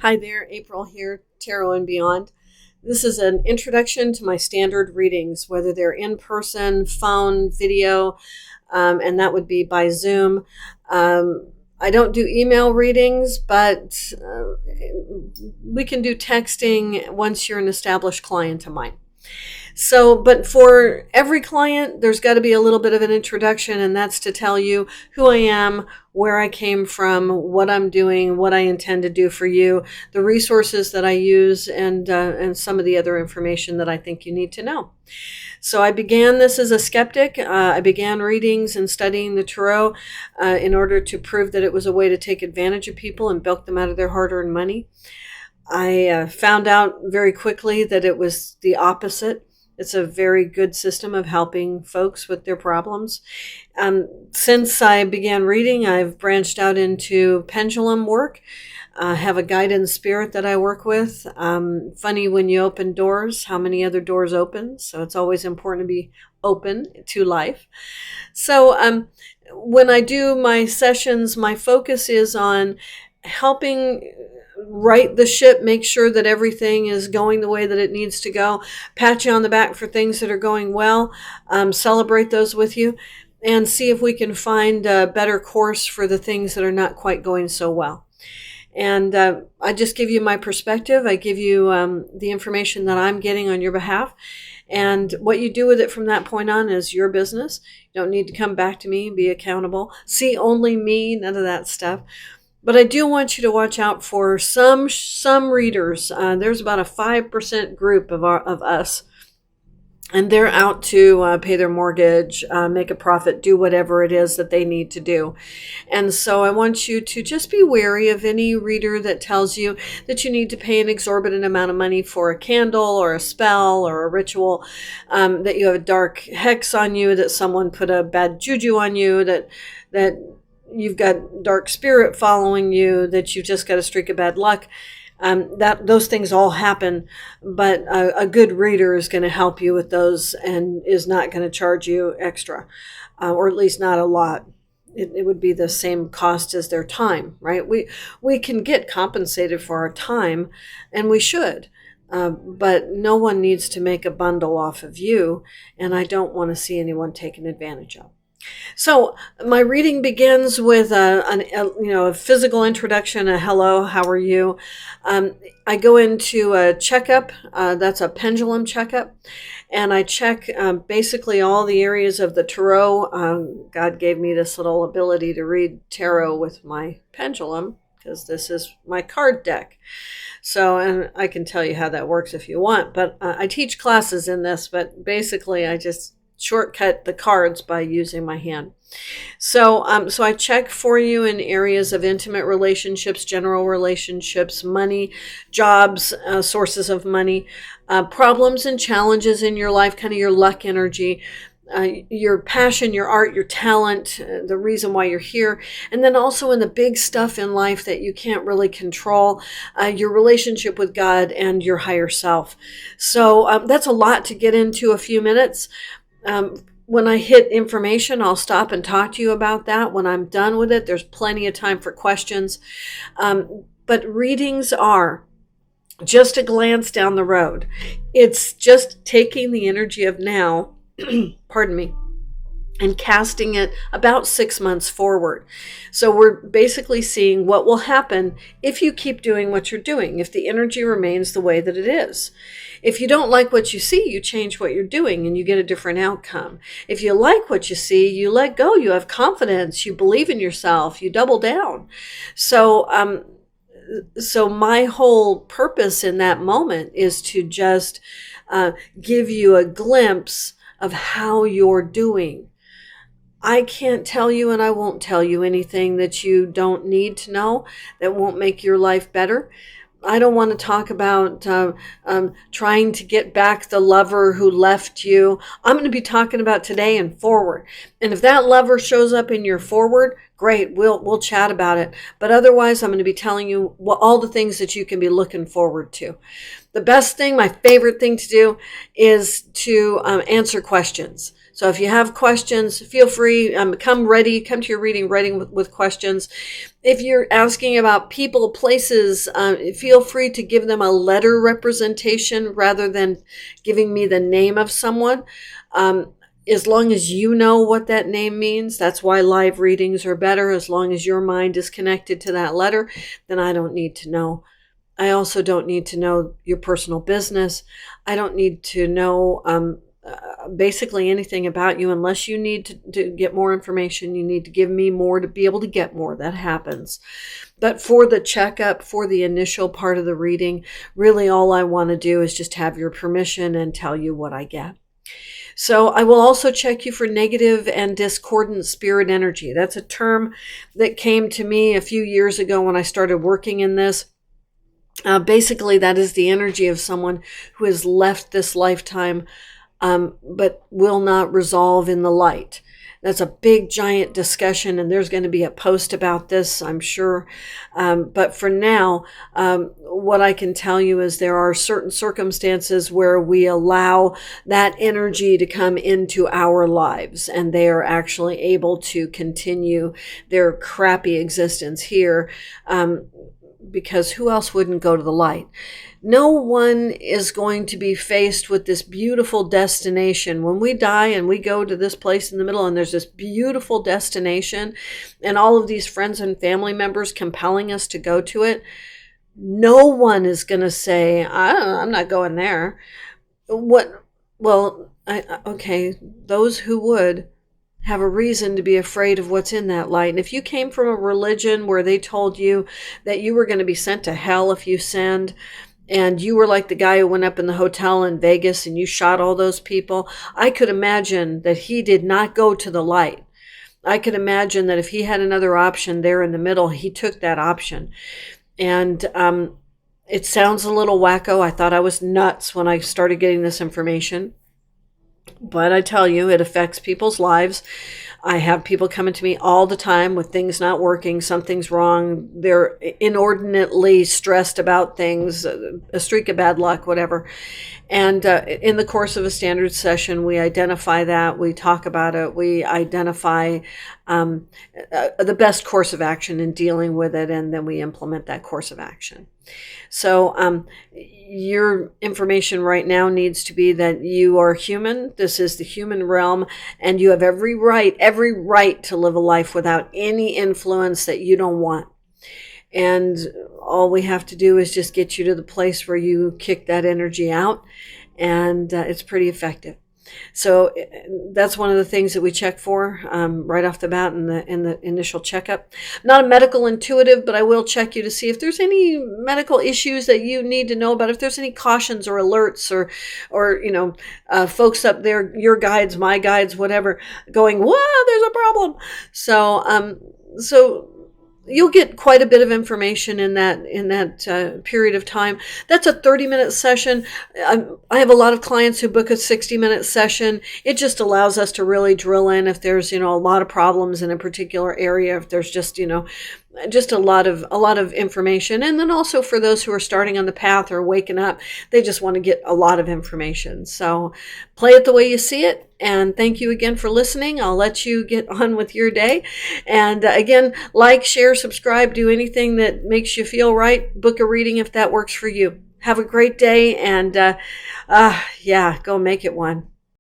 Hi there, April here, Tarot and Beyond. This is an introduction to my standard readings, whether they're in person, phone, video, and that would be by Zoom. I don't do email readings, but we can do texting once you're an established client of mine. But for every client, there's got to be a little bit of an introduction, and that's to tell you who I am, where I came from, what I'm doing, what I intend to do for you, the resources that I use, and some of the other information that I think you need to know. So I began this as a skeptic. I began readings and studying the tarot in order to prove that it was a way to take advantage of people and bilk them out of their hard-earned money. I found out very quickly that it was the opposite. It's a very good system of helping folks with their problems. Since I began reading, I've branched out into pendulum work. I have a guidance spirit that I work with. Funny when you open doors, how many other doors open. So it's always important to be open to life. So when I do my sessions, my focus is on helping right the ship, make sure that everything is going the way that it needs to go, pat you on the back for things that are going well, celebrate those with you, and see if we can find a better course for the things that are not quite going so well. And I just give you my perspective. I give you the information that I'm getting on your behalf. And what you do with it from that point on is your business. You don't need to come back to me and be accountable. See only me, none of that stuff. But I do want you to watch out for some readers. There's about a 5% group of us, and they're out to pay their mortgage, make a profit, do whatever it is that they need to do. And so I want you to just be wary of any reader that tells you that you need to pay an exorbitant amount of money for a candle or a spell or a ritual, that you have a dark hex on you, that someone put a bad juju on you, that you've got dark spirit following you, that you've just got a streak of bad luck. Those things all happen, but a good reader is going to help you with those and is not going to charge you extra, or at least not a lot. It would be the same cost as their time, right? We can get compensated for our time, and we should. But no one needs to make a bundle off of you, and I don't want to see anyone taken advantage of. So my reading begins with a physical introduction, a hello, how are you? I go into a checkup, that's a pendulum checkup, and I check basically all the areas of the tarot. God gave me this little ability to read tarot with my pendulum, because this is my card deck. So, and I can tell you how that works if you want, but I teach classes in this, but basically I just shortcut the cards by using my hand. So I check for you in areas of intimate relationships, general relationships, money, jobs, sources of money, problems and challenges in your life, kind of your luck energy, your passion, your art, your talent, the reason why you're here, and then also in the big stuff in life that you can't really control, your relationship with God and your higher self. So that's a lot to get into a few minutes. When I hit information, I'll stop and talk to you about that. When I'm done with it, there's plenty of time for questions. But readings are just a glance down the road. It's just taking the energy of now, pardon me, and casting it about 6 months forward. So we're basically seeing what will happen if you keep doing what you're doing, if the energy remains the way that it is. If you don't like what you see, you change what you're doing and you get a different outcome. If you like what you see, you let go, you have confidence, you believe in yourself, you double down. So my whole purpose in that moment is to just give you a glimpse of how you're doing. I can't tell you, and I won't tell you anything that you don't need to know that won't make your life better. I don't want to talk about trying to get back the lover who left you. I'm going to be talking about today and forward. And if that lover shows up in your forward, great, we'll chat about it. But otherwise, I'm going to be telling you all the things that you can be looking forward to. The best thing, my favorite thing to do is to answer questions. So if you have questions, feel free, come to your reading ready with questions. If you're asking about people, places, feel free to give them a letter representation rather than giving me the name of someone. As long as you know what that name means, that's why live readings are better. As long as your mind is connected to that letter, then I don't need to know. I also don't need to know your personal business. I don't need to know basically anything about you unless you need to get more information. You need to give me more to be able to get more. That happens. But for the checkup, for the initial part of the reading, really all I want to do is just have your permission and tell you what I get. So I will also check you for negative and discordant spirit energy. That's a term that came to me a few years ago when I started working in this. Basically, that is the energy of someone who has left this lifetime but will not resolve in the light. That's a big, giant discussion, and there's going to be a post about this, I'm sure. But for now, what I can tell you is there are certain circumstances where we allow that energy to come into our lives, and they are actually able to continue their crappy existence here, because who else wouldn't go to the light? No one is going to be faced with this beautiful destination. When we die and we go to this place in the middle and there's this beautiful destination and all of these friends and family members compelling us to go to it, no one is going to say, I'm not going there. Okay, those who would have a reason to be afraid of what's in that light. And if you came from a religion where they told you that you were going to be sent to hell if you sinned, and you were like the guy who went up in the hotel in Vegas and you shot all those people, I could imagine that he did not go to the light. I could imagine that if he had another option there in the middle, he took that option. And it sounds a little wacko. I thought I was nuts when I started getting this information. But I tell you, it affects people's lives. I have people coming to me all the time with things not working, something's wrong. They're inordinately stressed about things, a streak of bad luck, whatever. And in the course of a standard session, we identify that, we talk about it, we identify the best course of action in dealing with it, and then we implement that course of action. So your information right now needs to be that you are human. This is the human realm, and you have every right to live a life without any influence that you don't want. And all we have to do is just get you to the place where you kick that energy out, and it's pretty effective. So that's one of the things that we check for right off the bat in the initial checkup. I'm not a medical intuitive, but I will check you to see if there's any medical issues that you need to know about, if there's any cautions or alerts or folks up there, your guides, my guides, whatever, going, whoa, there's a problem. So you'll get quite a bit of information in that period of time. That's a 30-minute session. I have a lot of clients who book a 60-minute session. It just allows us to really drill in if there's, a lot of problems in a particular area, if there's just a lot of information. And then also for those who are starting on the path or waking up, they just want to get a lot of information. So play it the way you see it. And thank you again for listening. I'll let you get on with your day. And again, like, share, subscribe, do anything that makes you feel right. Book a reading if that works for you. Have a great day, and go make it one.